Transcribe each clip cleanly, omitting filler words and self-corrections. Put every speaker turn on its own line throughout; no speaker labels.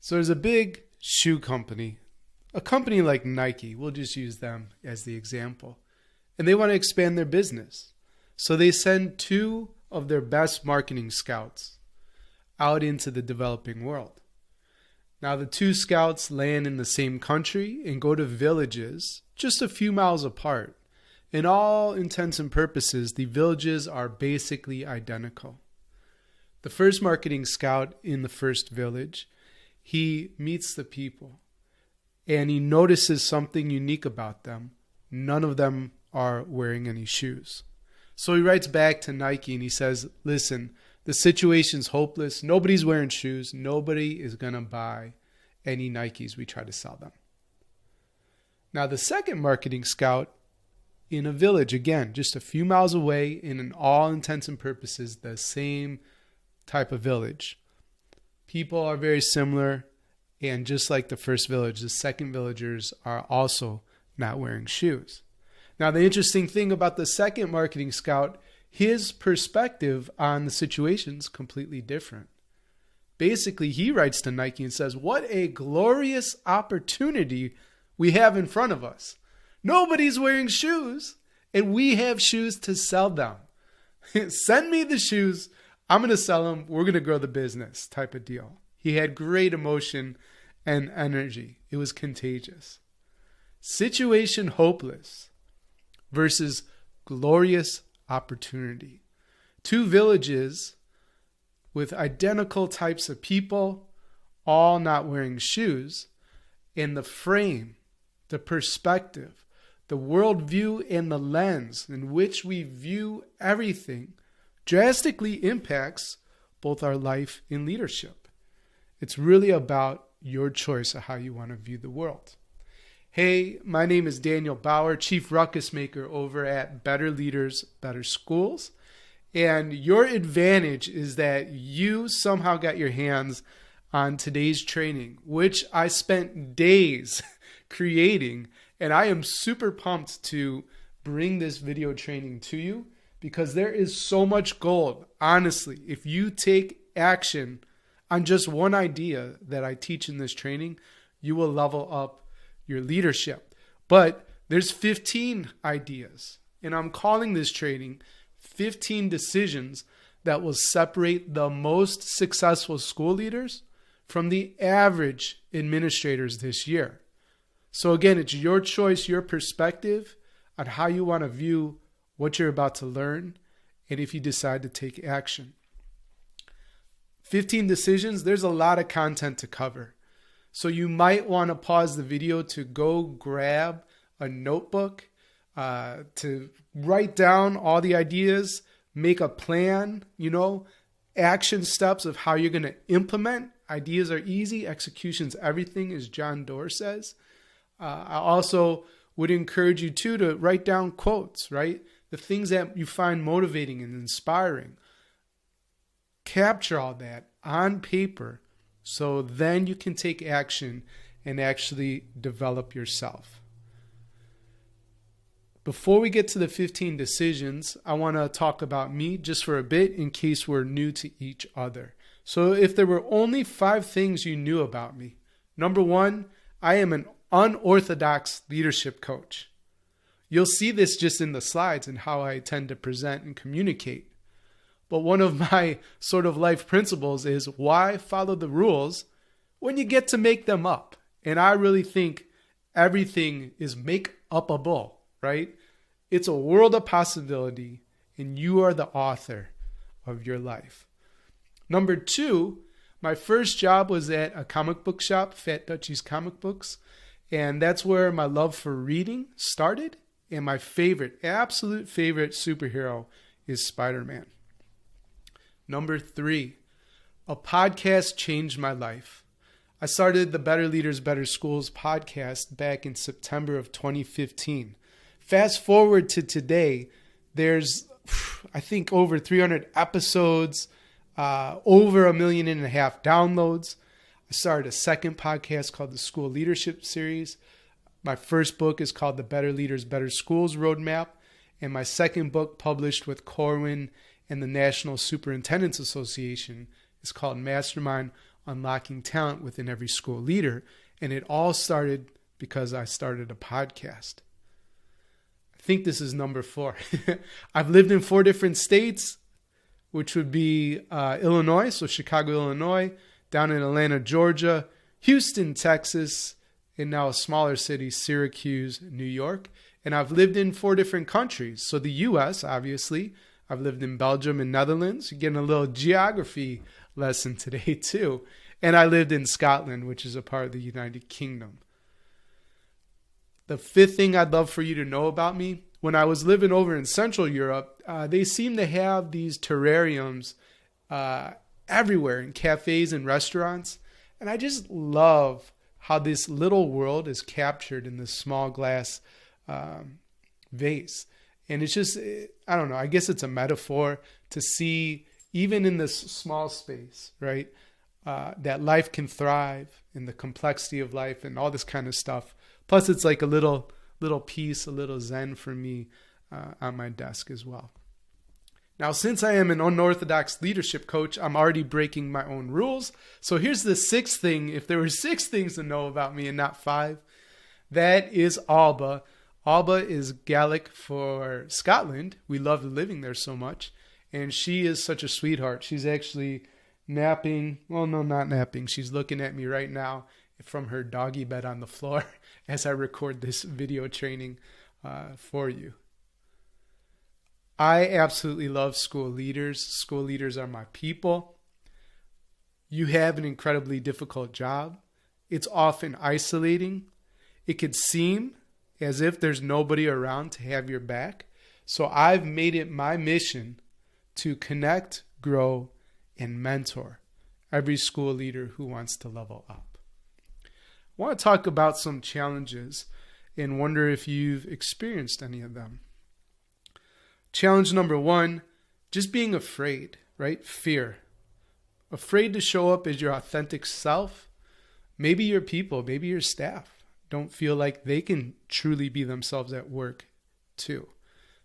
So there's a big shoe company, a company like Nike. We'll just use them as the example. And they want to expand their business. So they send two of their best marketing scouts out into the developing world. Now the two scouts land in the same country and go to villages just a few miles apart. In all intents and purposes, the villages are basically identical. The first marketing scout in the first village, he meets the people and he notices something unique about them. None of them are wearing any shoes. So he writes back to Nike and he says, listen, the situation's hopeless. Nobody's wearing shoes. Nobody is going to buy any Nikes we try to sell them. Now the second marketing scout in a village, again, just a few miles away, in all intents and purposes, the same type of village. People are very similar, and just like the first village, the second villagers are also not wearing shoes. Now, the interesting thing about the second marketing scout, his perspective on the situation is completely different. Basically, he writes to Nike and says, what a glorious opportunity we have in front of us. Nobody's wearing shoes, and we have shoes to sell them. Send me the shoes. I'm going to sell them. We're going to grow the business type of deal. He had great emotion and energy. It was contagious. Situation hopeless versus glorious opportunity. Two villages with identical types of people, all not wearing shoes, and the frame, the perspective, the worldview, and the lens in which we view everything drastically impacts both our life and leadership. It's really about your choice of how you want to view the world. Hey, my name is Daniel Bauer, Chief Ruckus Maker over at Better Leaders, Better Schools. And your advantage is that you somehow got your hands on today's training, which I spent days creating. And I am super pumped to bring this video training to you because there is so much gold. Honestly, if you take action on just one idea that I teach in this training, you will level up your leadership. But there's 15 ideas, and I'm calling this training 15 decisions that will separate the most successful school leaders from the average administrators this year. So again, it's your choice, your perspective on how you want to view what you're about to learn, and if you decide to take action. 15 decisions, there's a lot of content to cover. So you might want to pause the video to go grab a notebook, to write down all the ideas, make a plan, action steps of how you're going to implement. Ideas are easy, execution's everything, as John Doerr says. I also would encourage you too to write down quotes, right? The things that you find motivating and inspiring. Capture all that on paper so then you can take action and actually develop yourself. Before we get to the 15 decisions, I want to talk about me just for a bit in case we're new to each other. So if there were only 5 things you knew about me, number 1, I am an unorthodox leadership coach. You'll see this just in the slides and how I tend to present and communicate. But one of my sort of life principles is why follow the rules when you get to make them up? And I really think everything is make-upable, right? It's a world of possibility, and you are the author of your life. Number 2, my first job was at a comic book shop, Fat Dutchie's Comic Books, and that's where my love for reading started, and my absolute favorite superhero is Spider-Man. Number 3, a podcast changed my life. I started the Better Leaders, Better Schools podcast back in September of 2015. Fast forward to today, there's, I think, over 300 episodes, over 1.5 million downloads. I started a second podcast called the School Leadership Series. My first book is called the Better Leaders, Better Schools Roadmap. And my second book, published with Corwin and the National Superintendents Association, is called Mastermind, unlocking talent within every school leader. And it all started because I started a podcast. I think this is number 4. I've lived in 4 different states, which would be Illinois, so Chicago, Illinois, down in Atlanta, Georgia, Houston, Texas, and now a smaller city, Syracuse, New York. And I've lived in 4 different countries. So the U.S., obviously. I've lived in Belgium and Netherlands. You're getting a little geography lesson today, too. And I lived in Scotland, which is a part of the United Kingdom. The 5th thing I'd love for you to know about me, when I was living over in Central Europe, they seem to have these terrariums everywhere in cafes and restaurants. And I just love how this little world is captured in this small glass vase. And it's just, I don't know, I guess it's a metaphor to see, even in this small space, right, that life can thrive in the complexity of life and all this kind of stuff. Plus, it's like a little piece, a little zen for me on my desk as well. Now, since I am an unorthodox leadership coach, I'm already breaking my own rules. So here's the 6th thing. If there were 6 things to know about me and not 5, that is Alba. Alba is Gaelic for Scotland. We love living there so much. And she is such a sweetheart. She's actually napping. Well, no, not napping. She's looking at me right now from her doggy bed on the floor as I record this video training for you. I absolutely love school leaders. School leaders are my people. You have an incredibly difficult job. It's often isolating. It could seem as if there's nobody around to have your back. So I've made it my mission to connect, grow, and mentor every school leader who wants to level up. I want to talk about some challenges and wonder if you've experienced any of them. Challenge number 1, just being afraid, right? Fear. Afraid to show up as your authentic self. Maybe your people, maybe your staff don't feel like they can truly be themselves at work too.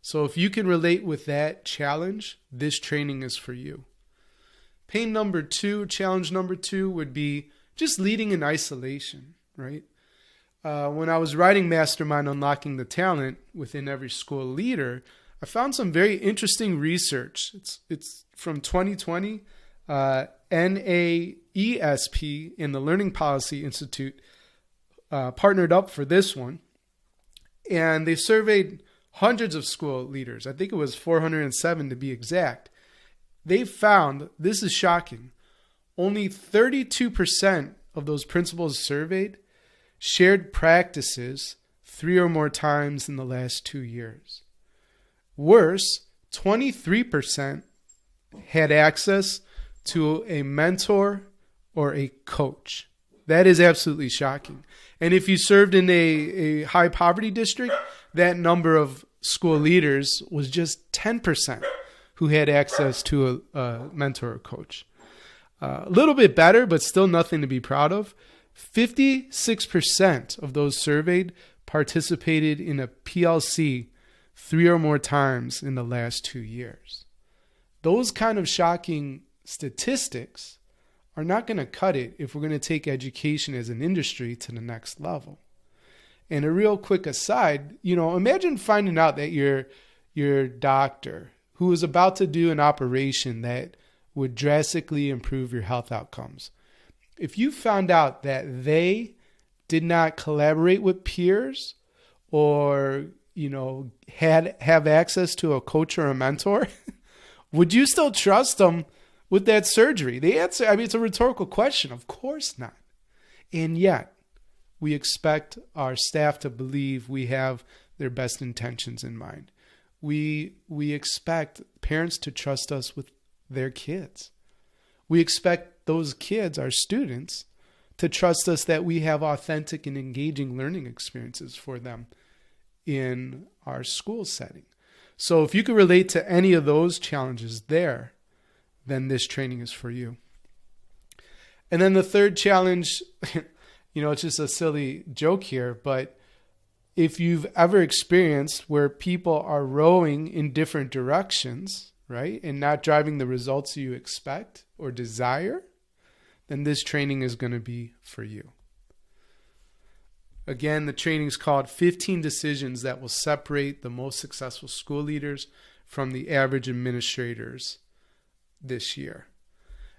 So if you can relate with that challenge, this training is for you. Challenge number 2 would be just leading in isolation, right? When I was writing Mastermind, Unlocking the Talent within every school leader, I found some very interesting research. It's from 2020. NAESP and the Learning Policy Institute partnered up for this one. And they surveyed hundreds of school leaders. I think it was 407 to be exact. They found, this is shocking, only 32% of those principals surveyed shared practices 3 or more times in the last 2 years. Worse, 23% had access to a mentor or a coach. That is absolutely shocking. And if you served in a high poverty district, that number of school leaders was just 10% who had access to a mentor or coach. A little bit better, but still nothing to be proud of. 56% of those surveyed participated in a PLC 3 or more times in the last 2 years. Those kind of shocking statistics are not going to cut it if we're going to take education as an industry to the next level. And a real quick aside, imagine finding out that your doctor who is about to do an operation that would drastically improve your health outcomes. If you found out that they did not collaborate with peers or have access to a coach or a mentor, would you still trust them with that surgery? The answer, it's a rhetorical question. Of course not. And yet, we expect our staff to believe we have their best intentions in mind. We expect parents to trust us with their kids. We expect those kids, our students, to trust us that we have authentic and engaging learning experiences for them in our school setting. So if you can relate to any of those challenges there, then this training is for you. And then the third challenge, it's just a silly joke here, but if you've ever experienced where people are rowing in different directions, right, and not driving the results you expect or desire, then this training is going to be for you. Again, the training is called 15 Decisions That Will Separate the Most Successful School Leaders from the Average Administrators this year.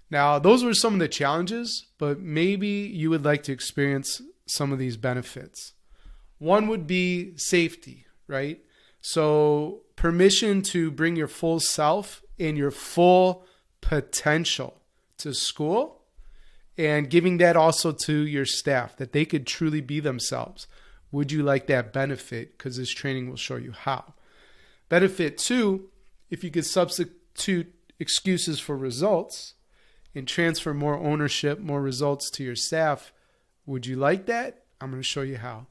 Now, those were some of the challenges, but maybe you would like to experience some of these benefits. One would be safety, right? So permission to bring your full self and your full potential to school, and giving that also to your staff, that they could truly be themselves. Would you like that benefit? Because this training will show you how. Benefit 2, if you could substitute excuses for results and transfer more ownership, more results to your staff, would you like that? I'm going to show you how.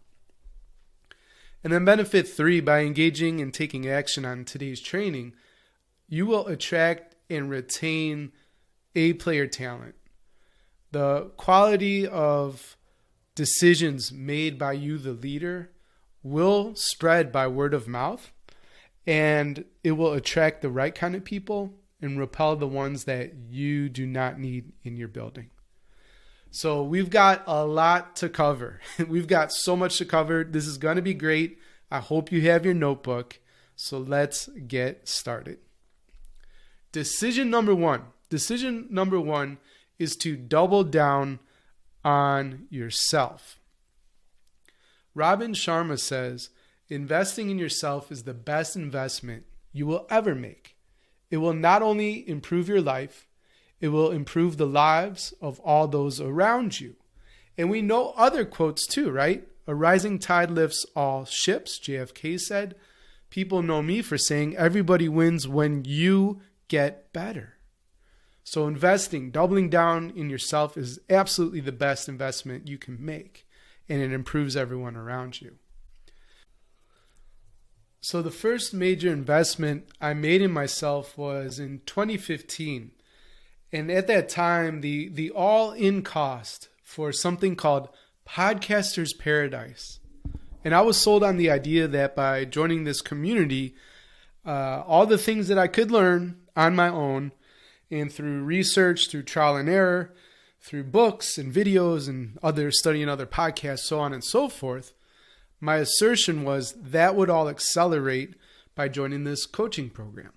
And then benefit 3, by engaging and taking action on today's training, you will attract and retain A-player talent. The quality of decisions made by you, the leader, will spread by word of mouth, and it will attract the right kind of people and repel the ones that you do not need in your building. So we've got a lot to cover. We've got so much to cover. This is going to be great. I hope you have your notebook. So let's get started. Decision number one. Decision number one is to double down on yourself. Robin Sharma says, investing in yourself is the best investment you will ever make. It will not only improve your life, it will improve the lives of all those around you. And we know other quotes too, right? A rising tide lifts all ships, JFK said. People know me for saying everybody wins when you get better. So investing, doubling down in yourself is absolutely the best investment you can make, and it improves everyone around you. So the first major investment I made in myself was in 2015. And at that time, the all-in cost for something called Podcaster's Paradise. And I was sold on the idea that by joining this community, all the things that I could learn on my own, and through research, through trial and error, through books and videos and studying other podcasts, so on and so forth, my assertion was that would all accelerate by joining this coaching program.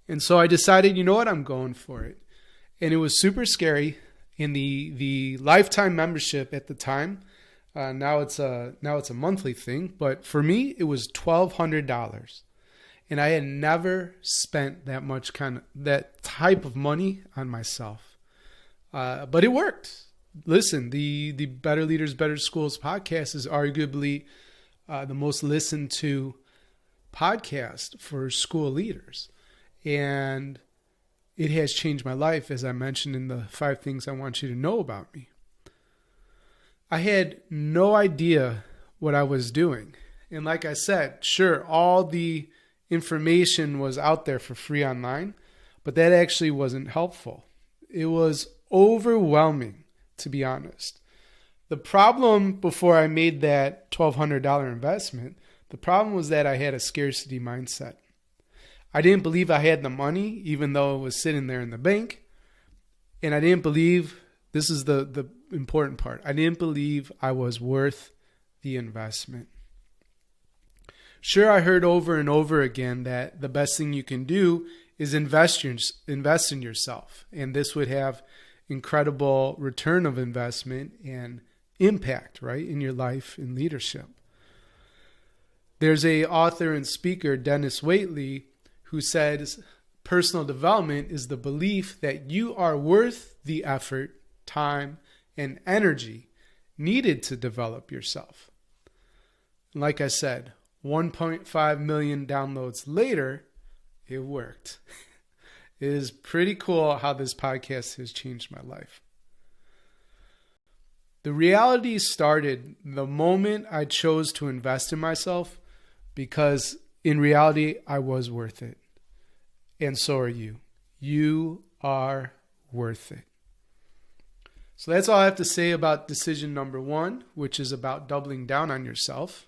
And so I decided, you know what, I'm going for it. And it was super scary. And the lifetime membership at the time, now it's a monthly thing, but for me it was $1,200. And I had never spent that type of money on myself. But it worked. Listen, the Better Leaders, Better Schools podcast is arguably the most listened to podcast for school leaders. And it has changed my life, as I mentioned in the 5 things I want you to know about me. I had no idea what I was doing. And like I said, sure, all the information was out there for free online, but that actually wasn't helpful. It was overwhelming, to be honest. The problem before I made that $1,200 investment, the problem was that I had a scarcity mindset. I didn't believe I had the money, even though it was sitting there in the bank. And I didn't believe, this is the important part, I didn't believe I was worth the investment. Sure, I heard over and over again that the best thing you can do is invest in yourself. And this would have incredible return of investment and impact, right, in your life and leadership. There's a author and speaker, Dennis Waitley, who says personal development is the belief that you are worth the effort, time, and energy needed to develop yourself. Like I said, 1.5 million downloads later, it worked. It is pretty cool how this podcast has changed my life. The reality started the moment I chose to invest in myself, because in reality, I was worth it. And so are you. You are worth it. So that's all I have to say about decision number 1, which is about doubling down on yourself.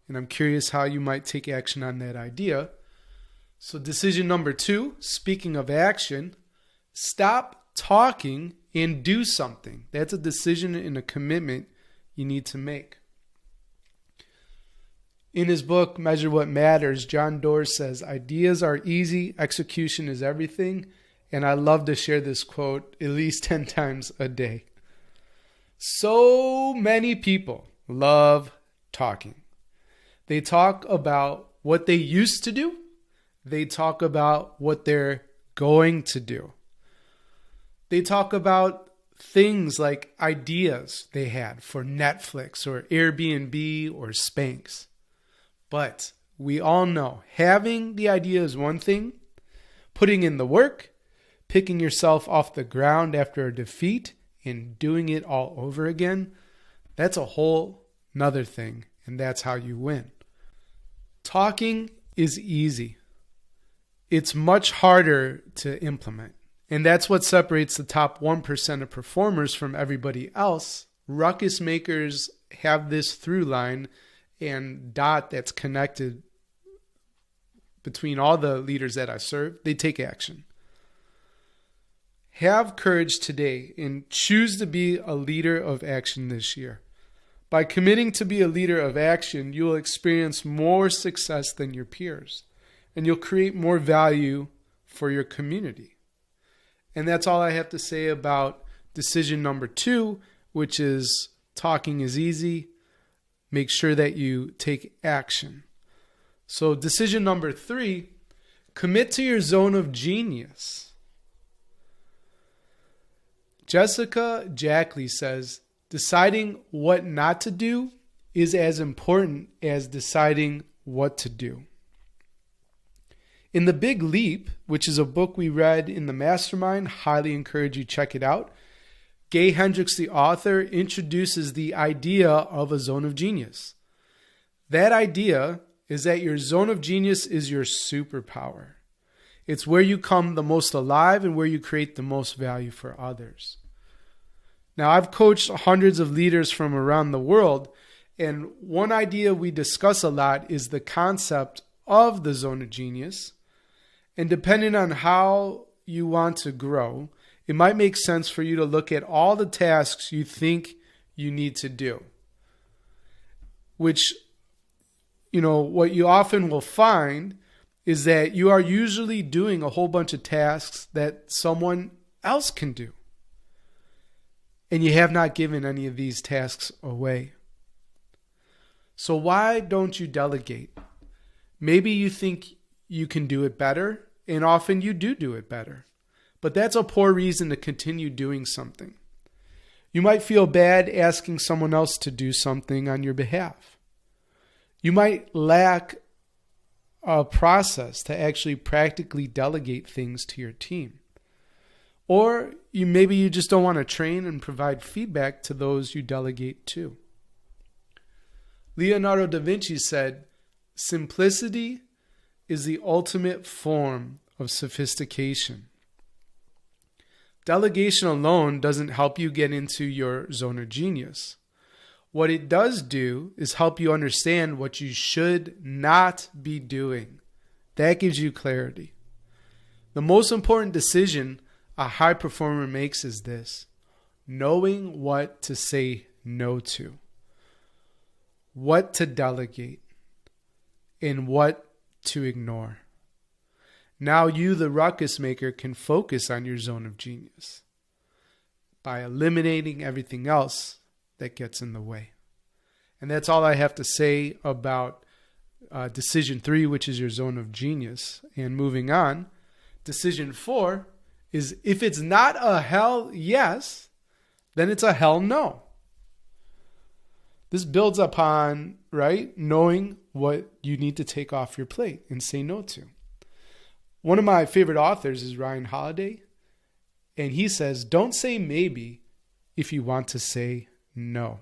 And I'm curious how you might take action on that idea. So decision number 2, speaking of action, stop talking and do something. That's a decision and a commitment you need to make. In his book, Measure What Matters, John Doerr says, ideas are easy, execution is everything. And I love to share this quote at least 10 times a day. So many people love talking. They talk about what they used to do. They talk about what they're going to do. They talk about things like ideas they had for Netflix or Airbnb or Spanx. But we all know having the idea is one thing, putting in the work, picking yourself off the ground after a defeat and doing it all over again, that's a whole nother thing, and that's how you win. Talking is easy. It's much harder to implement, and that's what separates the top 1% of performers from everybody else. Ruckus makers have this through line and dot that's connected between all the leaders that I serve. They take action. Have courage today and choose to be a leader of action this year. By committing to be a leader of action, you will experience more success than your peers, and you'll create more value for your community. And that's all I have to say about decision number 2, which is talking is easy. Make sure that you take action. So decision number 3, commit to your zone of genius. Jessica Jackley says, deciding what not to do is as important as deciding what to do. In The Big Leap, which is a book we read in the Mastermind, highly encourage you check it out, Gay Hendricks, the author, introduces the idea of a zone of genius. That idea is that your zone of genius is your superpower. It's where you come the most alive and where you create the most value for others. Now, I've coached hundreds of leaders from around the world, and one idea we discuss a lot is the concept of the zone of genius. And depending on how you want to grow, it might make sense for you to look at all the tasks you think you need to do. Which, what you often will find is that you are usually doing a whole bunch of tasks that someone else can do. And you have not given any of these tasks away. So why don't you delegate? Maybe you think you can do it better, and often you do it better. But that's a poor reason to continue doing something. You might feel bad asking someone else to do something on your behalf. You might lack a process to actually practically delegate things to your team. Or maybe you just don't want to train and provide feedback to those you delegate to. Leonardo da Vinci said, simplicity is the ultimate form of sophistication. Delegation alone doesn't help you get into your zone of genius. What it does do is help you understand what you should not be doing. That gives you clarity. The most important decision a high performer makes is this: knowing what to say no to, what to delegate, and what to ignore. Now you, the ruckus maker, can focus on your zone of genius by eliminating everything else that gets in the way. And that's all I have to say about decision 3, which is your zone of genius. And moving on, decision 4 is if it's not a hell yes, then it's a hell no. This builds upon, knowing what you need to take off your plate and say no to. One of my favorite authors is Ryan Holiday, and he says, don't say maybe if you want to say no.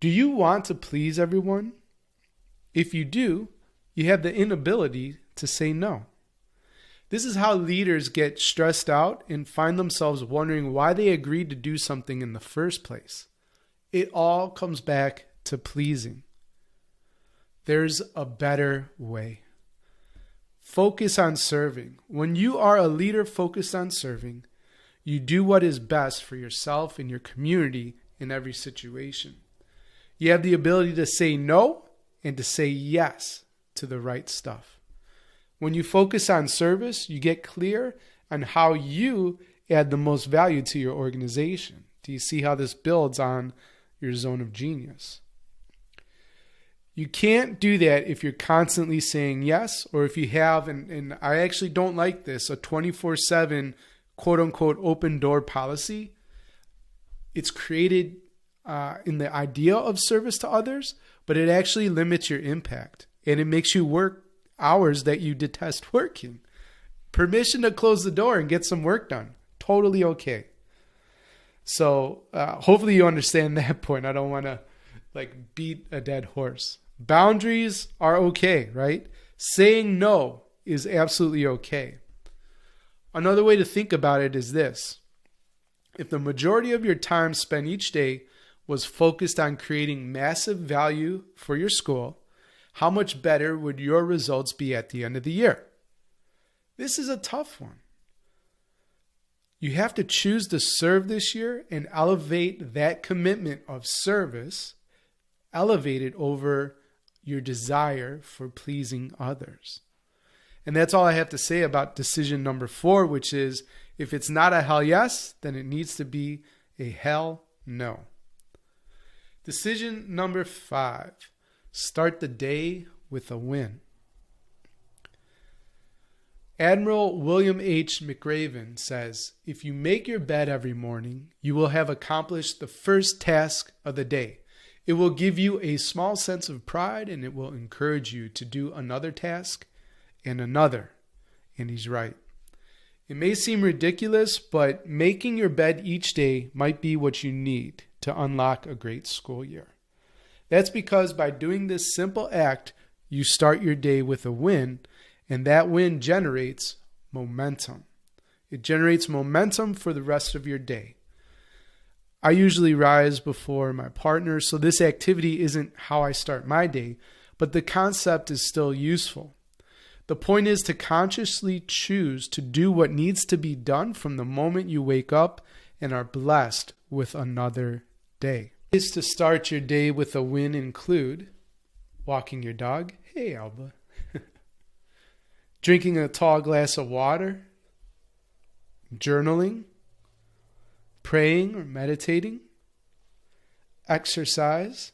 Do you want to please everyone? If you do, you have the inability to say no. This is how leaders get stressed out and find themselves wondering why they agreed to do something in the first place. It all comes back to pleasing. There's a better way. Focus on serving. When you are a leader focused on serving, You do what is best for yourself and your community in every situation. You have the ability to say no and to say yes to the right stuff. When you focus on service, you get clear on how you add the most value to your organization. Do you see how this builds on your zone of genius? You can't do that if you're constantly saying yes, or if you have, and I actually don't like this, a 24/7 quote unquote open door policy. It's created in the idea of service to others, but it actually limits your impact and it makes you work hours that you detest working. Permission to close the door and get some work done. Totally okay. So hopefully you understand that point. I don't want to beat a dead horse. Boundaries are okay, right? Saying no is absolutely okay. Another way to think about it is this. If the majority of your time spent each day was focused on creating massive value for your school, how much better would your results be at the end of the year? This is a tough one. You have to choose to serve this year and elevate that commitment of service, elevate it over your desire for pleasing others. And that's all I have to say about decision number 4, which is if it's not a hell yes, then it needs to be a hell no. Decision number 5, start the day with a win. Admiral William H. McRaven says, if you make your bed every morning, you will have accomplished the first task of the day. It will give you a small sense of pride and it will encourage you to do another task and another. And he's right. It may seem ridiculous, but making your bed each day might be what you need to unlock a great school year. That's because by doing this simple act, you start your day with a win, and that win generates momentum. It generates momentum for the rest of your day. I usually rise before my partner, so this activity isn't how I start my day, but the concept is still useful. The point is to consciously choose to do what needs to be done from the moment you wake up and are blessed with another day. Ways to start your day with a win include walking your dog. Hey, Alba. Drinking a tall glass of water. Journaling. Praying or meditating. Exercise.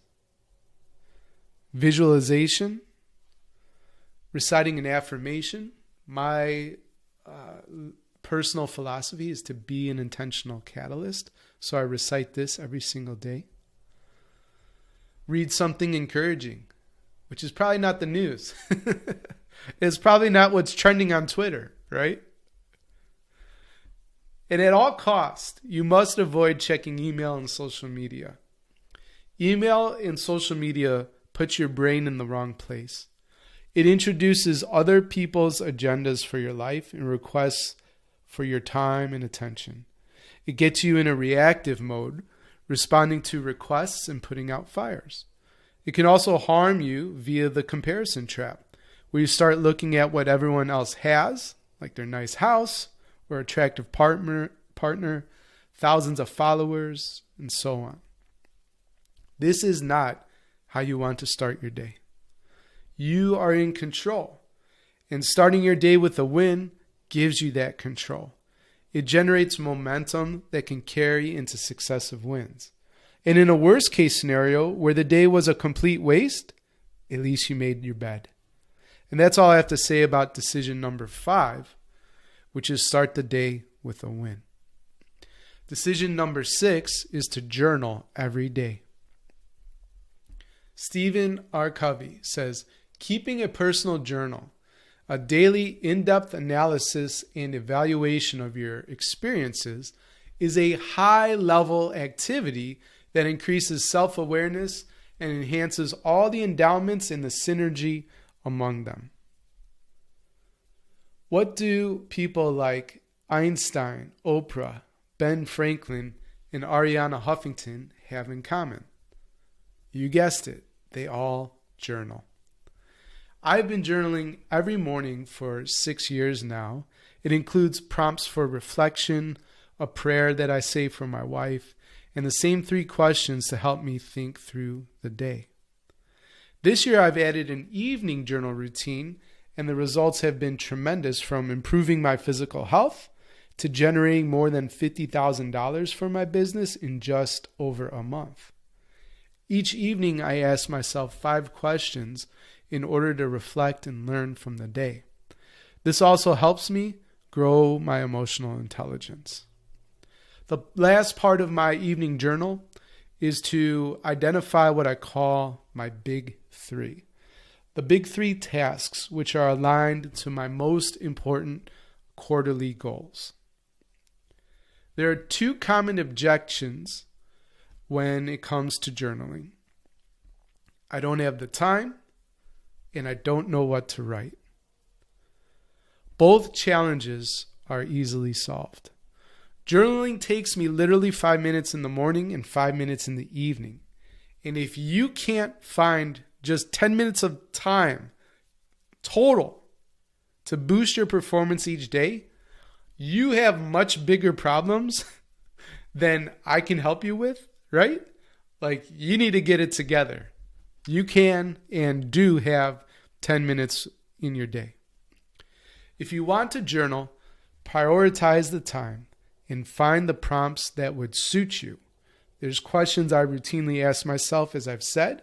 Visualization. Reciting an affirmation. My personal philosophy is to be an intentional catalyst. So I recite this every single day. Read something encouraging, which is probably not the news. It's probably not what's trending on Twitter, right? And at all costs, you must avoid checking email and social media. Email and social media puts your brain in the wrong place. It introduces other people's agendas for your life and requests for your time and attention. It gets you in a reactive mode, responding to requests and putting out fires. It can also harm you via the comparison trap, where you start looking at what everyone else has, like their nice house or attractive partner, thousands of followers, and so on. This is not how you want to start your day. You are in control, and starting your day with a win gives you that control. It generates momentum that can carry into successive wins. And in a worst case scenario where the day was a complete waste, at least you made your bed. And that's all I have to say about decision number 5, which is start the day with a win. Decision number 6 is to journal every day. Stephen R. Covey says, keeping a personal journal, a daily in-depth analysis and evaluation of your experiences, is a high-level activity that increases self-awareness and enhances all the endowments and the synergy among them. What do people like Einstein, Oprah, Ben Franklin, and Ariana Huffington have in common? You guessed it, they all journal. I've been journaling every morning for 6 years now. It includes prompts for reflection, a prayer that I say for my wife, and the same 3 questions to help me think through the day. This year I've added an evening journal routine, and the results have been tremendous, from improving my physical health to generating more than $50,000 for my business in just over a month. Each evening I ask myself 5 questions in order to reflect and learn from the day. This also helps me grow my emotional intelligence. The last part of my evening journal is to identify what I call my big 3. The big 3 tasks which are aligned to my most important quarterly goals. There are 2 common objections when it comes to journaling. I don't have the time, and I don't know what to write. Both challenges are easily solved. Journaling takes me literally 5 minutes in the morning and 5 minutes in the evening. And if you can't find just 10 minutes of time total to boost your performance each day, you have much bigger problems than I can help you with, right? Like, you need to get it together. You can and do have 10 minutes in your day. If you want to journal, prioritize the time and find the prompts that would suit you. There's questions I routinely ask myself, as I've said,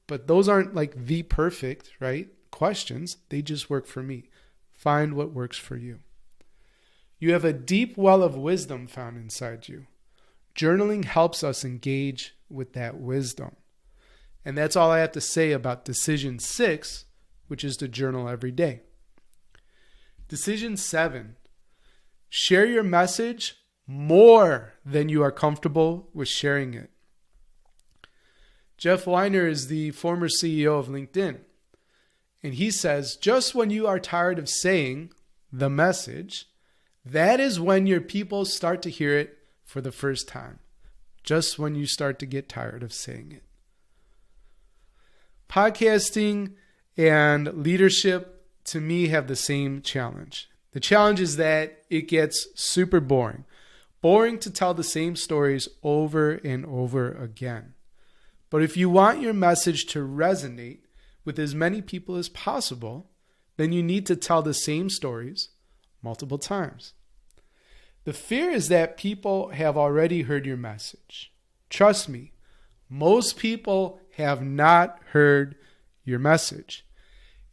but those aren't like the perfect, right, questions. They just work for me. Find what works for you. You have a deep well of wisdom found inside you. Journaling helps us engage with that wisdom. And that's all I have to say about decision 6, which is to journal every day. Decision 7, share your message more than you are comfortable with sharing it. Jeff Weiner is the former CEO of LinkedIn. And he says, just when you are tired of saying the message, that is when your people start to hear it for the first time. Just when you start to get tired of saying it. Podcasting and leadership, to me, have the same challenge. The challenge is that it gets super boring. Boring to tell the same stories over and over again. But if you want your message to resonate with as many people as possible, then you need to tell the same stories multiple times. The fear is that people have already heard your message. Trust me, most people have not heard your message.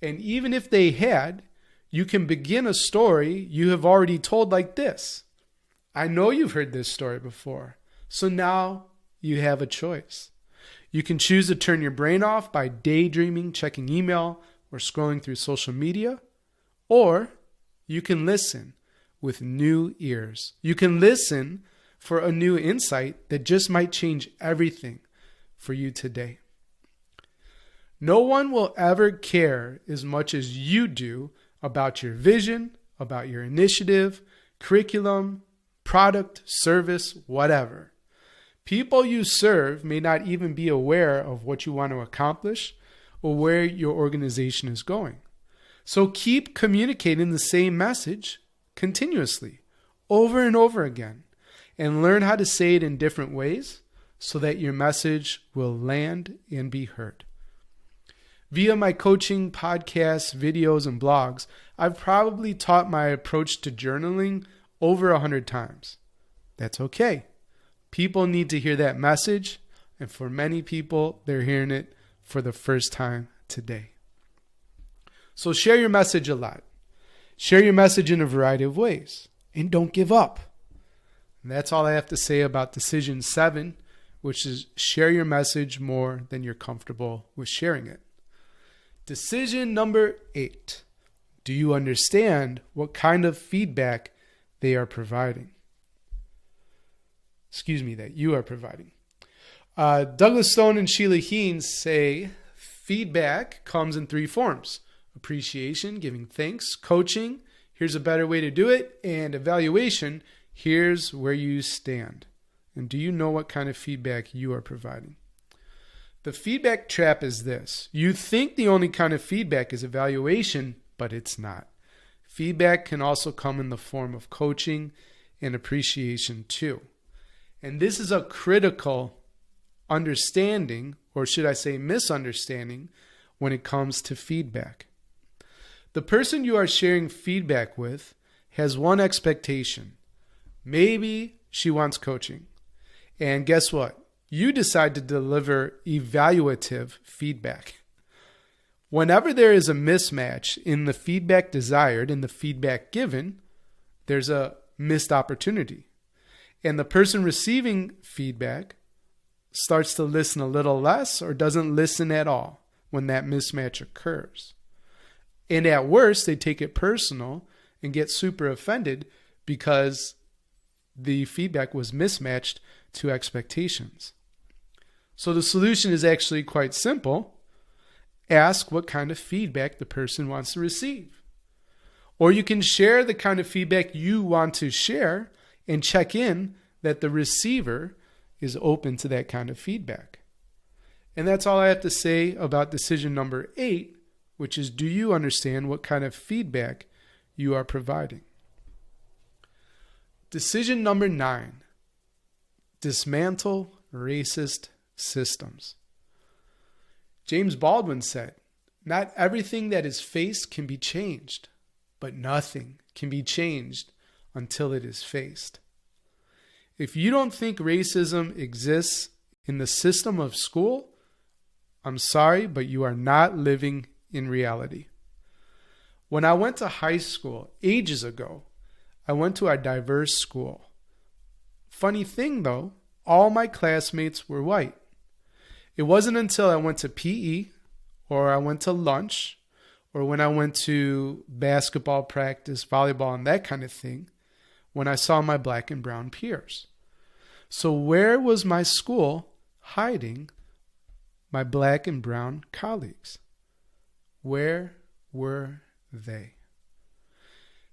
And even if they had, you can begin a story you have already told like this. I know you've heard this story before, so now you have a choice. You can choose to turn your brain off by daydreaming, checking email, or scrolling through social media, or you can listen with new ears. You can listen for a new insight that just might change everything for you today. No one will ever care as much as you do about your vision, about your initiative, curriculum, product, service, whatever. People you serve may not even be aware of what you want to accomplish or where your organization is going. So keep communicating the same message continuously, over and over again, and learn how to say it in different ways so that your message will land and be heard. Via my coaching, podcasts, videos, and blogs, I've probably taught my approach to journaling over 100 times. That's okay. People need to hear that message, and for many people, they're hearing it for the first time today. So share your message a lot. Share your message in a variety of ways, and don't give up. And that's all I have to say about decision 7, which is share your message more than you're comfortable with sharing it. Decision number 8. Do you understand what kind of feedback they are providing? That you are providing. Douglas Stone and Sheila Heen say feedback comes in 3 forms: appreciation, giving thanks; coaching, here's a better way to do it; and evaluation, here's where you stand. And do you know what kind of feedback you are providing? The feedback trap is this: you think the only kind of feedback is evaluation, but it's not. Feedback can also come in the form of coaching and appreciation too. And this is a critical understanding, or should I say misunderstanding, when it comes to feedback. The person you are sharing feedback with has one expectation. Maybe she wants coaching. And guess what? You decide to deliver evaluative feedback. Whenever there is a mismatch in the feedback desired and the feedback given, there's a missed opportunity. And the person receiving feedback starts to listen a little less or doesn't listen at all when that mismatch occurs. And at worst, they take it personal and get super offended because the feedback was mismatched to expectations. So the solution is actually quite simple. Ask what kind of feedback the person wants to receive. Or you can share the kind of feedback you want to share and check in that the receiver is open to that kind of feedback. And that's all I have to say about decision number 8, which is, do you understand what kind of feedback you are providing? Decision number 9, dismantle racist systems. James Baldwin said, "Not everything that is faced can be changed, but nothing can be changed until it is faced." If you don't think racism exists in the system of school, I'm sorry, but you are not living in reality. When I went to high school ages ago, I went to a diverse school. Funny thing though, all my classmates were white. It wasn't until I went to PE or I went to lunch or when I went to basketball practice, volleyball, and that kind of thing, when I saw my black and brown peers. So where was my school hiding my black and brown colleagues? Where were they?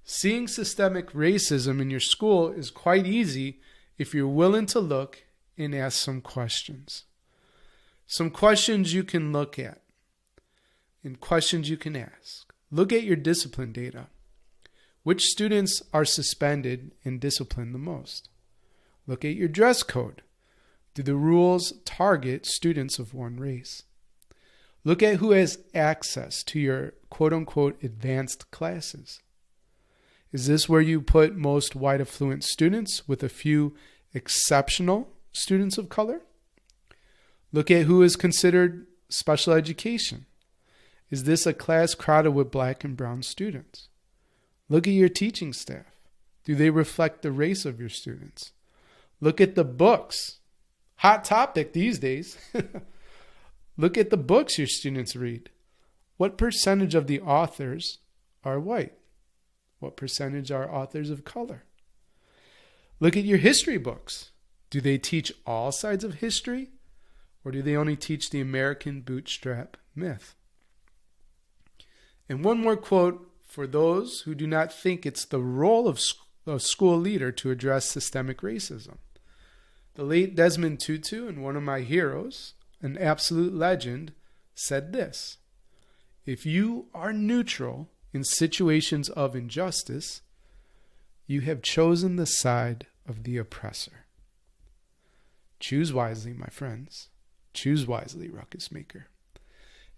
Seeing systemic racism in your school is quite easy if you're willing to look and ask some questions. Some questions you can look at and questions you can ask. Look at your discipline data. Which students are suspended and disciplined the most? Look at your dress code. Do the rules target students of one race? Look at who has access to your quote-unquote advanced classes. Is this where you put most white affluent students with a few exceptional students of color? Look at who is considered special education. Is this a class crowded with black and brown students? Look at your teaching staff. Do they reflect the race of your students? Look at the books. Hot topic these days. Look at the books your students read. What percentage of the authors are white? What percentage are authors of color? Look at your history books. Do they teach all sides of history? Or do they only teach the American bootstrap myth? And one more quote for those who do not think it's the role of a school leader to address systemic racism. The late Desmond Tutu, and one of my heroes, an absolute legend, said this: "If you are neutral in situations of injustice, you have chosen the side of the oppressor." Choose wisely, my friends. Choose wisely, ruckus maker.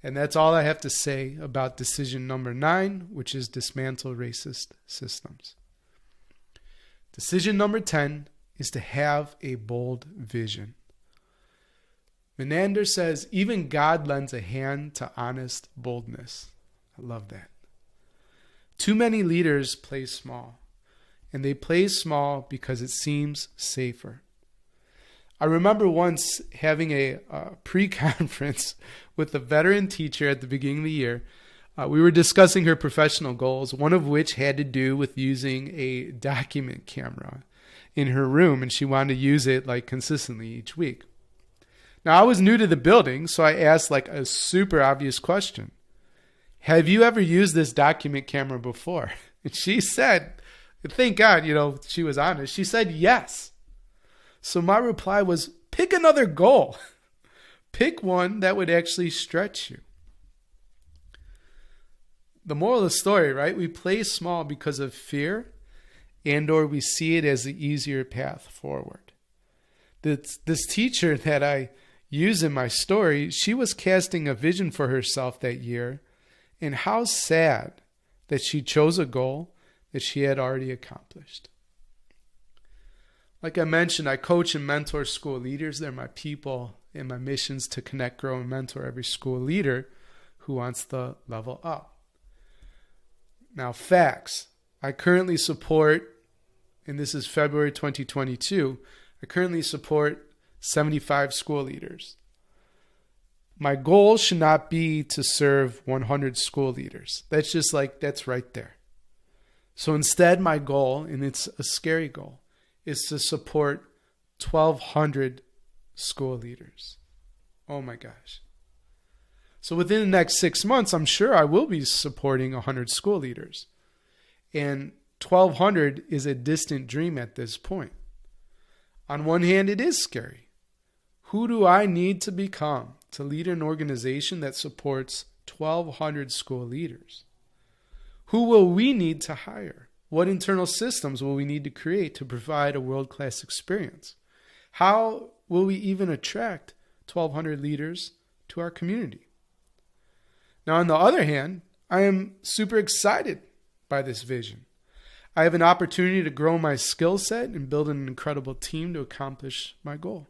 And that's all I have to say about decision number 9, which is dismantle racist systems. Decision number 10 is to have a bold vision. Menander says, even God lends a hand to honest boldness. I love that. Too many leaders play small, and they play small because it seems safer. I remember once having a pre-conference with a veteran teacher at the beginning of the year. We were discussing her professional goals, one of which had to do with using a document camera in her room, and she wanted to use it like consistently each week. Now, I was new to the building, so I asked like a super obvious question. Have you ever used this document camera before? And she said, thank God, she was honest. She said yes. So my reply was, pick another goal. Pick one that would actually stretch you. The moral of the story, right? We play small because of fear and/or we see it as the easier path forward. This teacher that I use in my story, she was casting a vision for herself that year, and how sad that she chose a goal that she had already accomplished. Like I mentioned, I coach and mentor school leaders. They're my people, and my mission is to connect, grow, and mentor every school leader who wants to level up. Now, facts. I currently support, and this is February 2022, I currently support 75 school leaders. My goal should not be to serve 100 school leaders. That's right there. So instead, my goal, and it's a scary goal, is to support 1,200 school leaders. Oh my gosh. So within the next 6 months, I'm sure I will be supporting 100 school leaders. And 1,200 is a distant dream at this point. On one hand, it is scary. Who do I need to become to lead an organization that supports 1,200 school leaders? Who will we need to hire? What internal systems will we need to create to provide a world-class experience? How will we even attract 1,200 leaders to our community? Now, on the other hand, I am super excited by this vision. I have an opportunity to grow my skill set and build an incredible team to accomplish my goal.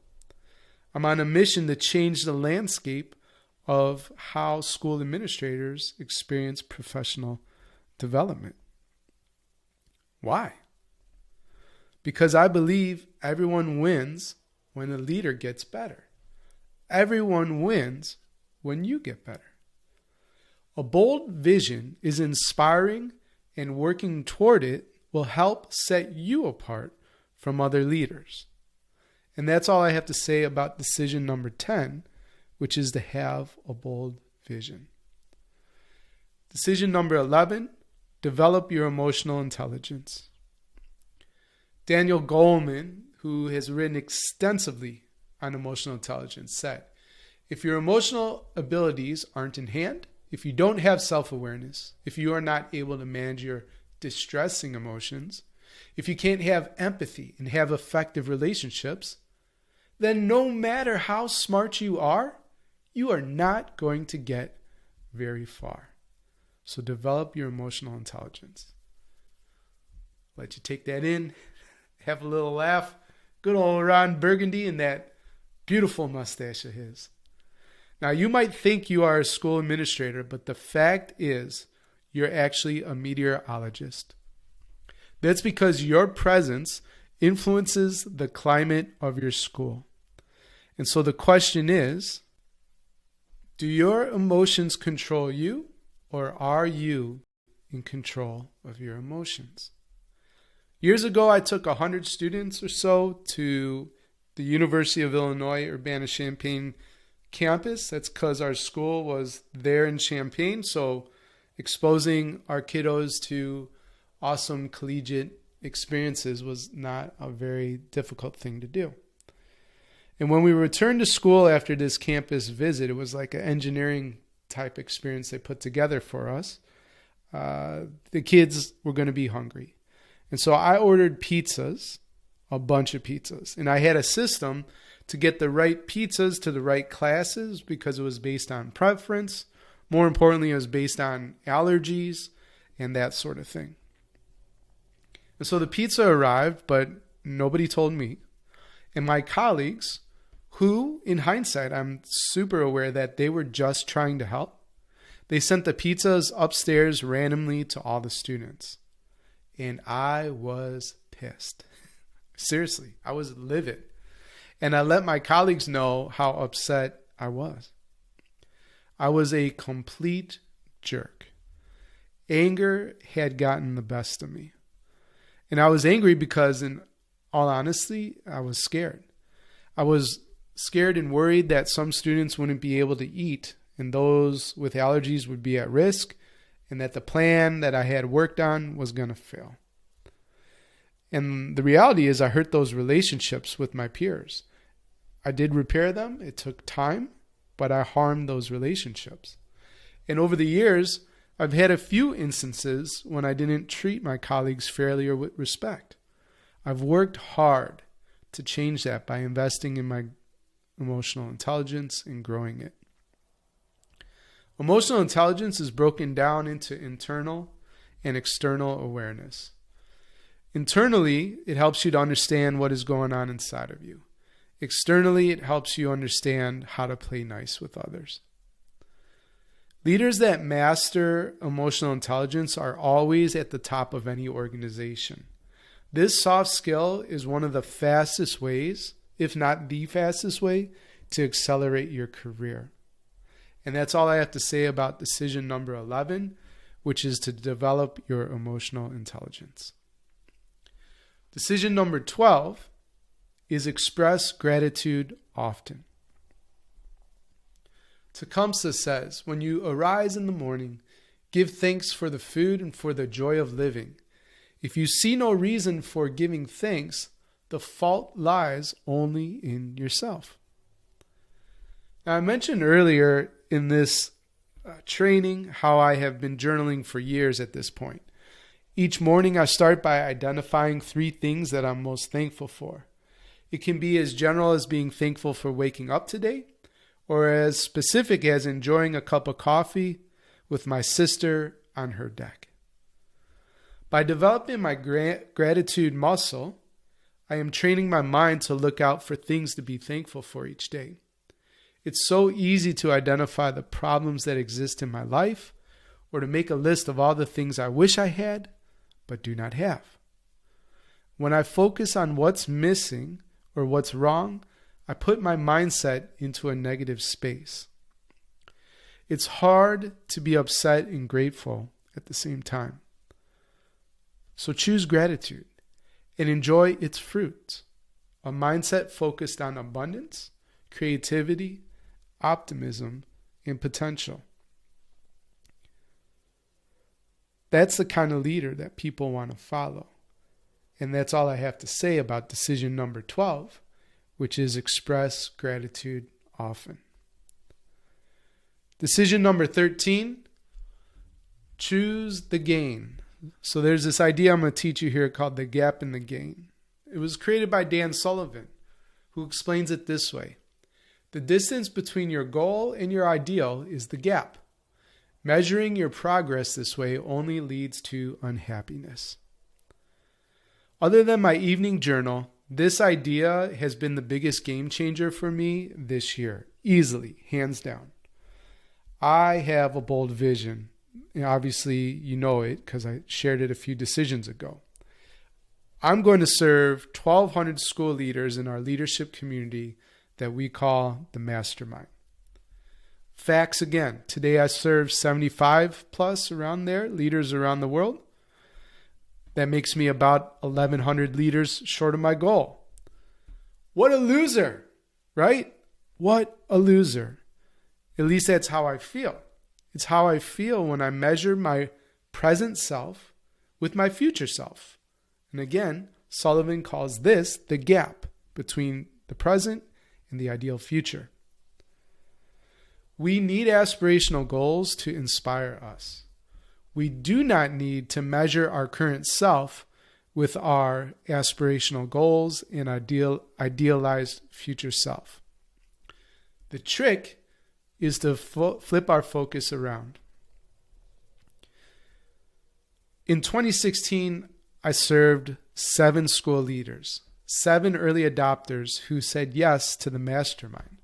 I'm on a mission to change the landscape of how school administrators experience professional development. Why? Because I believe everyone wins when a leader gets better. Everyone wins when you get better. A bold vision is inspiring, and working toward it will help set you apart from other leaders. And that's all I have to say about decision number 10, which is to have a bold vision. Decision number 11, develop your emotional intelligence. Daniel Goleman, who has written extensively on emotional intelligence, said, if your emotional abilities aren't in hand, if you don't have self-awareness, if you are not able to manage your distressing emotions, if you can't have empathy and have effective relationships, then no matter how smart you are not going to get very far. So develop your emotional intelligence. Let you take that in, have a little laugh. Good old Ron Burgundy and that beautiful mustache of his. Now, you might think you are a school administrator, but the fact is you're actually a meteorologist. That's because your presence influences the climate of your school. And so the question is, do your emotions control you, or are you in control of your emotions? Years ago, I took 100 students or so to the University of Illinois Urbana-Champaign campus. That's because our school was there in Champaign, so exposing our kiddos to awesome collegiate experiences was not a very difficult thing to do. And when we returned to school after this campus visit, it was like an engineering type experience they put together for us. The kids were going to be hungry. And so I ordered pizzas, a bunch of pizzas. And I had a system to get the right pizzas to the right classes because it was based on preference. More importantly, it was based on allergies and that sort of thing. And so the pizza arrived, but nobody told me. And my colleagues, who, in hindsight, I'm super aware that they were just trying to help, they sent the pizzas upstairs randomly to all the students. And I was pissed. Seriously, I was livid. And I let my colleagues know how upset I was. I was a complete jerk. Anger had gotten the best of me. And I was angry because, in all honesty, I was scared. I was scared and worried that some students wouldn't be able to eat, and those with allergies would be at risk, and that the plan that I had worked on was going to fail. And the reality is I hurt those relationships with my peers. I did repair them. It took time, but I harmed those relationships. And over the years, I've had a few instances when I didn't treat my colleagues fairly or with respect. I've worked hard to change that by investing in my emotional intelligence and growing it. Emotional intelligence is broken down into internal and external awareness. Internally, it helps you to understand what is going on inside of you. Externally, it helps you understand how to play nice with others. Leaders that master emotional intelligence are always at the top of any organization. This soft skill is one of the fastest ways, if not the fastest way, to accelerate your career. And that's all I have to say about decision number 11, which is to develop your emotional intelligence. Decision number 12 is express gratitude often. Tecumseh says, when you arise in the morning, give thanks for the food and for the joy of living. If you see no reason for giving thanks, the fault lies only in yourself. Now, I mentioned earlier in this training how I have been journaling for years at this point. Each morning I start by identifying 3 things that I'm most thankful for. It can be as general as being thankful for waking up today, or as specific as enjoying a cup of coffee with my sister on her deck. By developing my gratitude muscle, I am training my mind to look out for things to be thankful for each day. It's so easy to identify the problems that exist in my life, or to make a list of all the things I wish I had, but do not have. When I focus on what's missing or what's wrong, I put my mindset into a negative space. It's hard to be upset and grateful at the same time. So choose gratitude and enjoy its fruits. A mindset focused on abundance, creativity, optimism, and potential. That's the kind of leader that people want to follow. And that's all I have to say about decision number 12, which is express gratitude often. Decision number 13, choose the gain. So there's this idea I'm going to teach you here called the gap in the gain. It was created by Dan Sullivan, who explains it this way. The distance between your goal and your ideal is the gap. Measuring your progress this way only leads to unhappiness. Other than my evening journal, this idea has been the biggest game changer for me this year, easily, hands down. I have a bold vision. Obviously, you know it because I shared it a few decisions ago. I'm going to serve 1,200 school leaders in our leadership community that we call the mastermind. Facts again. Today I serve 75 plus around there, leaders around the world. That makes me about 1,100 leaders short of my goal. What a loser, right? What a loser. At least that's how I feel. It's how I feel when I measure my present self with my future self. And again, Sullivan calls this the gap between the present and the ideal future. We need aspirational goals to inspire us. We do not need to measure our current self with our aspirational goals and idealized future self. The trick is to flip our focus around. In 2016, I served 7 school leaders, 7 early adopters who said yes to the mastermind.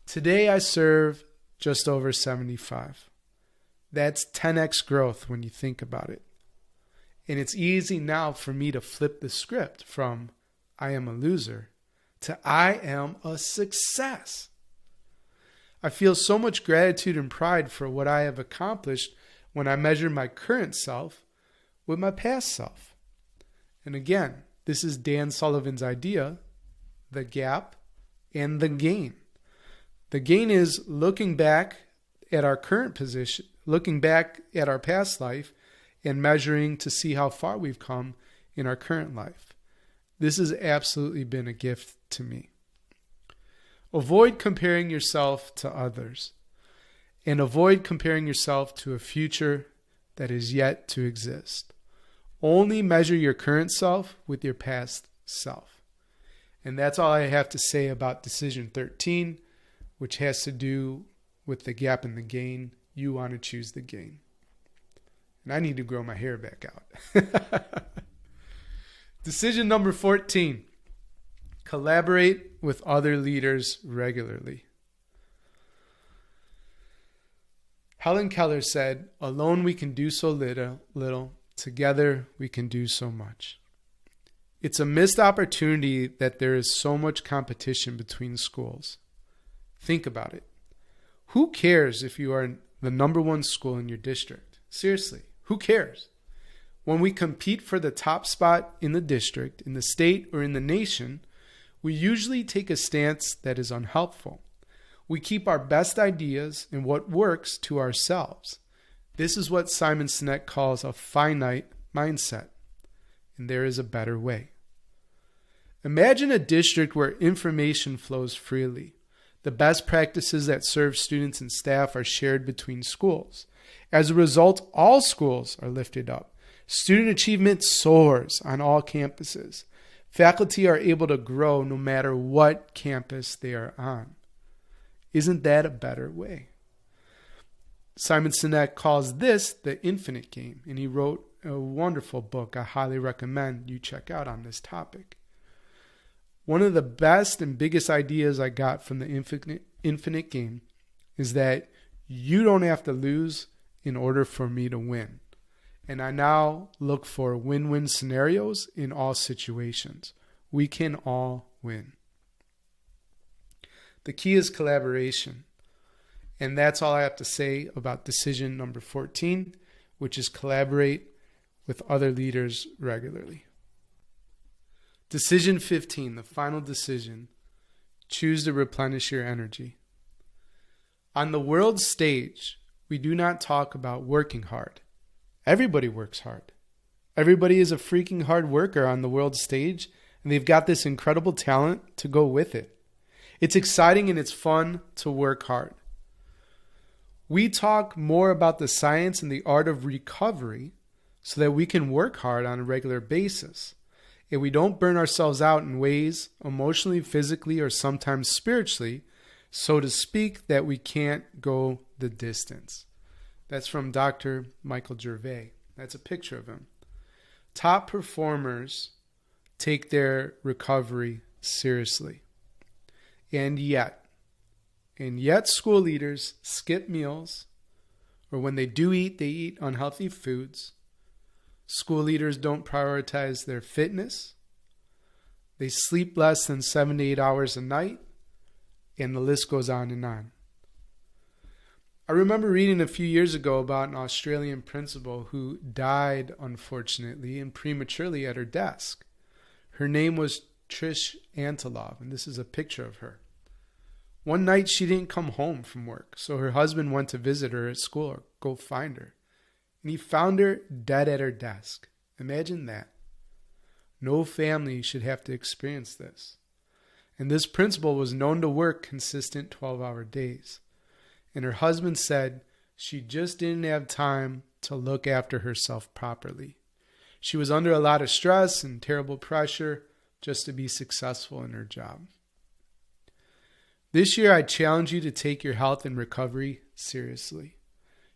Today, I serve just over 75. That's 10x growth when you think about it. And it's easy now for me to flip the script from I am a loser to I am a success. I feel so much gratitude and pride for what I have accomplished when I measure my current self with my past self. And again, this is Dan Sullivan's idea, the gap and the gain. The gain is looking back at our current position, looking back at our past life and measuring to see how far we've come in our current life. This has absolutely been a gift to me. Avoid comparing yourself to others and avoid comparing yourself to a future that is yet to exist. Only measure your current self with your past self. And that's all I have to say about decision 13, which has to do with the gap in the gain. You want to choose the gain. And I need to grow my hair back out. Decision number 14, collaborate with other leaders regularly. Helen Keller said, "Alone we can do so little. Together we can do so much." It's a missed opportunity that there is so much competition between schools. Think about it. Who cares if you are the number one school in your district? Seriously, who cares? When we compete for the top spot in the district, in the state, or in the nation, we usually take a stance that is unhelpful. We keep our best ideas and what works to ourselves. This is what Simon Sinek calls a finite mindset. And there is a better way. Imagine a district where information flows freely. The best practices that serve students and staff are shared between schools. As a result, all schools are lifted up. Student achievement soars on all campuses. Faculty are able to grow no matter what campus they are on. Isn't that a better way? Simon Sinek calls this the infinite game, and he wrote a wonderful book I highly recommend you check out on this topic. One of the best and biggest ideas I got from the infinite game is that you don't have to lose in order for me to win. And I now look for win-win scenarios in all situations. We can all win. The key is collaboration. And that's all I have to say about decision number 14, which is collaborate with other leaders regularly. Decision 15, the final decision, choose to replenish your energy. On the world stage, we do not talk about working hard. Everybody works hard. Everybody is a freaking hard worker on the world stage, and they've got this incredible talent to go with it. It's exciting and it's fun to work hard. We talk more about the science and the art of recovery so that we can work hard on a regular basis. And we don't burn ourselves out in ways, emotionally, physically, or sometimes spiritually, so to speak, that we can't go the distance. That's from Dr. Michael Gervais. That's a picture of him. Top performers take their recovery seriously. And yet school leaders skip meals, or when they do eat, they eat unhealthy foods. School leaders don't prioritize their fitness. They sleep less than 7 to 8 hours a night, and the list goes on and on. I remember reading a few years ago about an Australian principal who died, unfortunately, and prematurely at her desk. Her name was Trish Antilov, and this is a picture of her. One night she didn't come home from work, so her husband went to visit her at school or go find her. And he found her dead at her desk. Imagine that. No family should have to experience this. And this principal was known to work consistent 12-hour days. And her husband said she just didn't have time to look after herself properly. She was under a lot of stress and terrible pressure just to be successful in her job. This year, I challenge you to take your health and recovery seriously.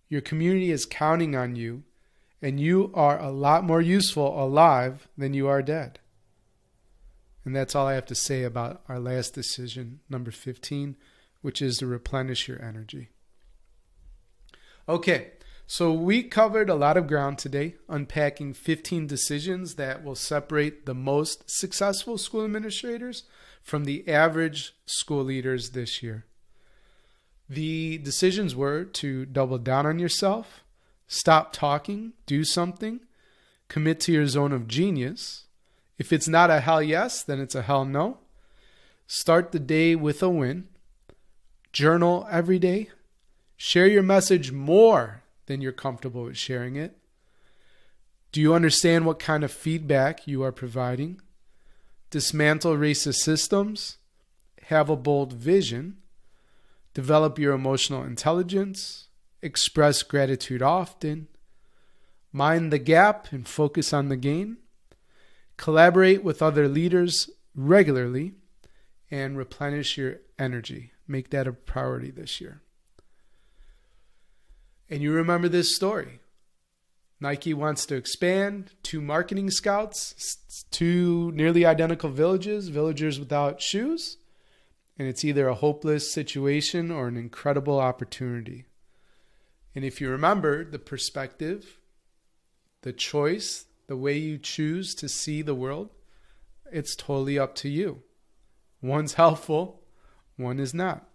Your community is counting on you, and you are a lot more useful alive than you are dead. And that's all I have to say about our last decision, number 15, which is to replenish your energy. Okay, so we covered a lot of ground today, unpacking 15 decisions that will separate the most successful school administrators from the average school leaders this year. The decisions were to double down on yourself, stop talking, do something, commit to your zone of genius. If it's not a hell yes, then it's a hell no. Start the day with a win. Journal every day. Share your message more than you're comfortable with sharing it. Do you understand what kind of feedback you are providing? Dismantle racist systems. Have a bold vision. Develop your emotional intelligence. Express gratitude often. mind the gap and focus on the gain, collaborate with other leaders regularly, and replenish your energy. Make that a priority this year. And you remember this story. Nike wants to expand, 2 marketing scouts, 2 nearly identical villagers without shoes. And it's either a hopeless situation or an incredible opportunity. And if you remember the perspective, the choice, the way you choose to see the world, it's totally up to you. One's helpful, one is not.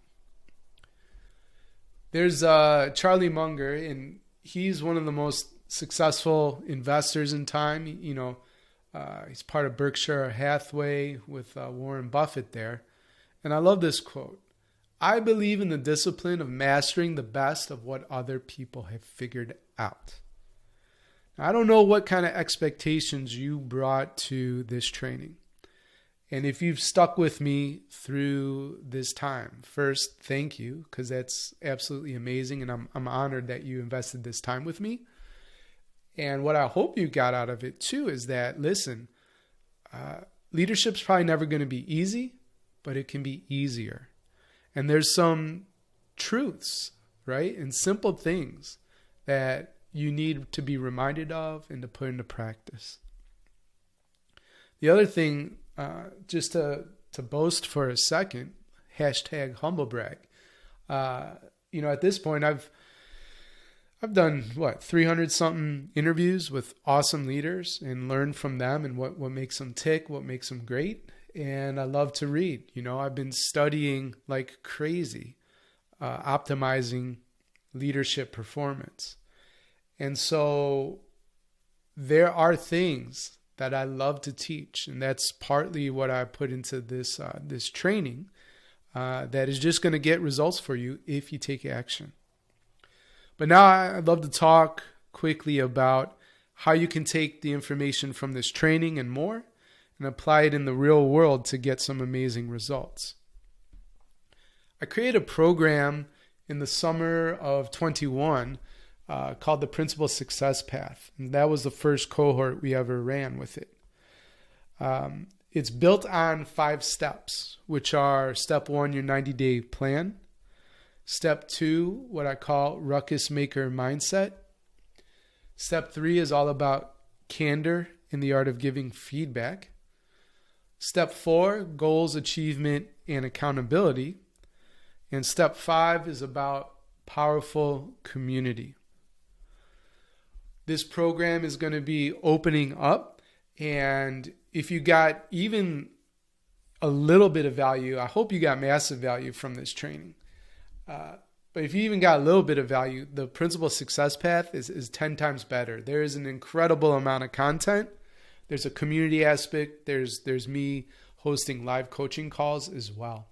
There's Charlie Munger, and he's one of the most successful investors in time. He's part of Berkshire Hathaway with Warren Buffett there. And I love this quote. I believe in the discipline of mastering the best of what other people have figured out. Now, I don't know what kind of expectations you brought to this training. And if you've stuck with me through this time, first, thank you, because that's absolutely amazing. And I'm honored that you invested this time with me. And what I hope you got out of it too is that, listen, leadership's probably never going to be easy, but it can be easier. And there's some truths, right? And simple things that you need to be reminded of and to put into practice. The other thing, just to boast for a second, #humble brag. At this point, I've done 300 something interviews with awesome leaders and learned from them and what makes them tick, what makes them great. And I love to read. I've been studying like crazy, optimizing leadership performance. And so there are things that I love to teach. And that's partly what I put into this training that is just going to get results for you if you take action. But now I'd love to talk quickly about how you can take the information from this training and more and apply it in the real world to get some amazing results. I created a program in the summer of 21 called the Principal Success Path. And that was the first cohort we ever ran with it. It's built on 5 steps, which are step 1, your 90-day plan. Step 2, what I call ruckus maker mindset. Step 3 is all about candor in the art of giving feedback. Step 4, goals, achievement, and accountability. And step 5 is about powerful community. This program is going to be opening up, and if you got even a little bit of value, I hope you got massive value from this training. But if you even got a little bit of value, the Principal Success Path is 10 times better. There is an incredible amount of content. There's a community aspect. There's me hosting live coaching calls as well.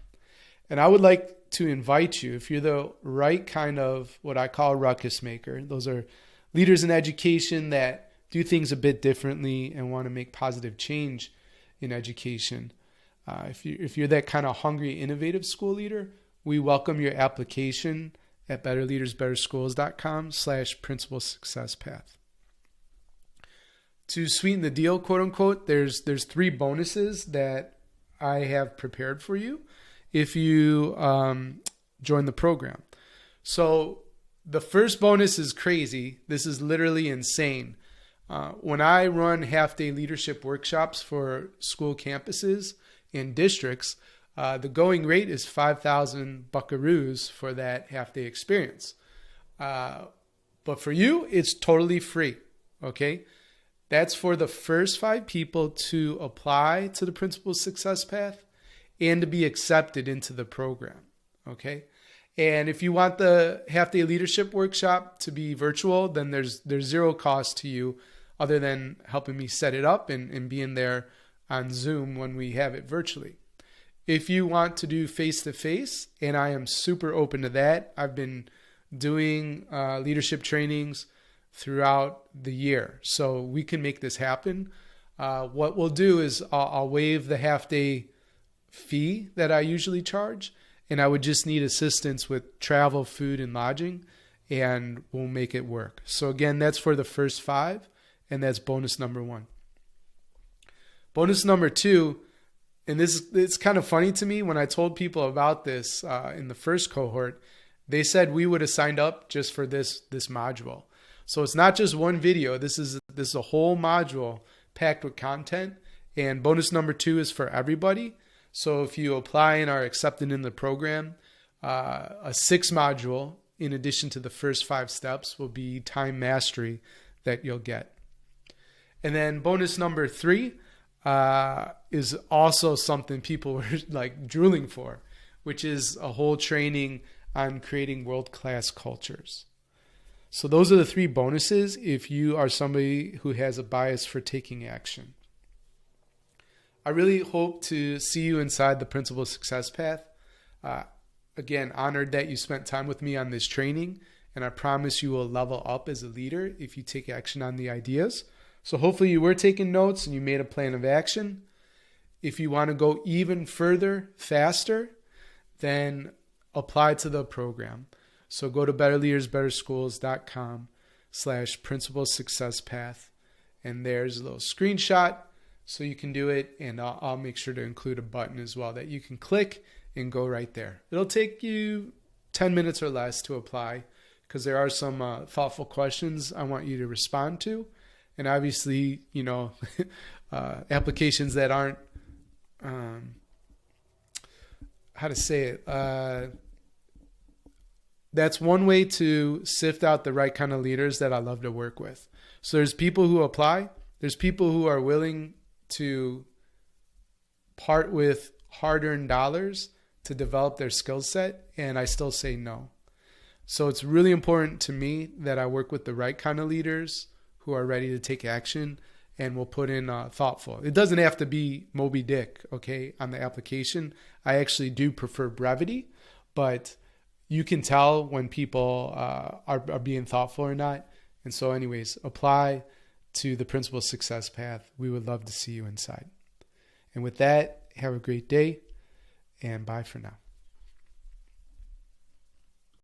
And I would like to invite you, if you're the right kind of what I call ruckus maker, those are leaders in education that do things a bit differently and want to make positive change in education. If you're that kind of hungry, innovative school leader, we welcome your application at betterleadersbetterschools.com/principal success path. To sweeten the deal, quote unquote, there's 3 bonuses that I have prepared for you if you join the program. So the first bonus is crazy. This is literally insane. When I run half-day leadership workshops for school campuses and districts, the going rate is 5,000 buckaroos for that half-day experience. But for you, it's totally free, okay? That's for the first 5 people to apply to the Principal Success Path and to be accepted into the program, okay? And if you want the half-day leadership workshop to be virtual, then there's 0 cost to you other than helping me set it up and being there on Zoom when we have it virtually. If you want to do face-to-face, and I am super open to that, I've been doing leadership trainings throughout the year, so we can make this happen. What we'll do is I'll waive the half-day fee that I usually charge, and I would just need assistance with travel, food, and lodging, and we'll make it work. So again, that's for the first 5, and that's bonus number 1. Bonus number 2, and it's kind of funny to me, when I told people about this in the first cohort, they said we would have signed up just for this module. So it's not just one video. This is a whole module packed with content. And bonus number 2 is for everybody. So if you apply and are accepted in the program, a 6th module, in addition to the first 5 steps, will be time mastery that you'll get. And then bonus number 3 is also something people were like drooling for, which is a whole training on creating world-class cultures. So those are the 3 bonuses if you are somebody who has a bias for taking action. I really hope to see you inside the Principal Success Path. Again, honored that you spent time with me on this training, and I promise you will level up as a leader if you take action on the ideas. So hopefully you were taking notes and you made a plan of action. If you want to go even further, faster, then apply to the program. So go to betterleadersbetterschools.com/Principal Success Path, and there's a little screenshot so you can do it, and I'll make sure to include a button as well that you can click and go right there. It'll take you 10 minutes or less to apply, because there are some thoughtful questions I want you to respond to, and obviously, applications that aren't, that's one way to sift out the right kind of leaders that I love to work with. So there's people who apply. There's people who are willing to part with hard-earned dollars to develop their skill set, and I still say no. So it's really important to me that I work with the right kind of leaders who are ready to take action and will put in thoughtful. It doesn't have to be Moby Dick, okay, on the application. I actually do prefer brevity, but you can tell when people are being thoughtful or not. And so anyways, apply to the Principal Success Path. We would love to see you inside. And with that, have a great day, and bye for now.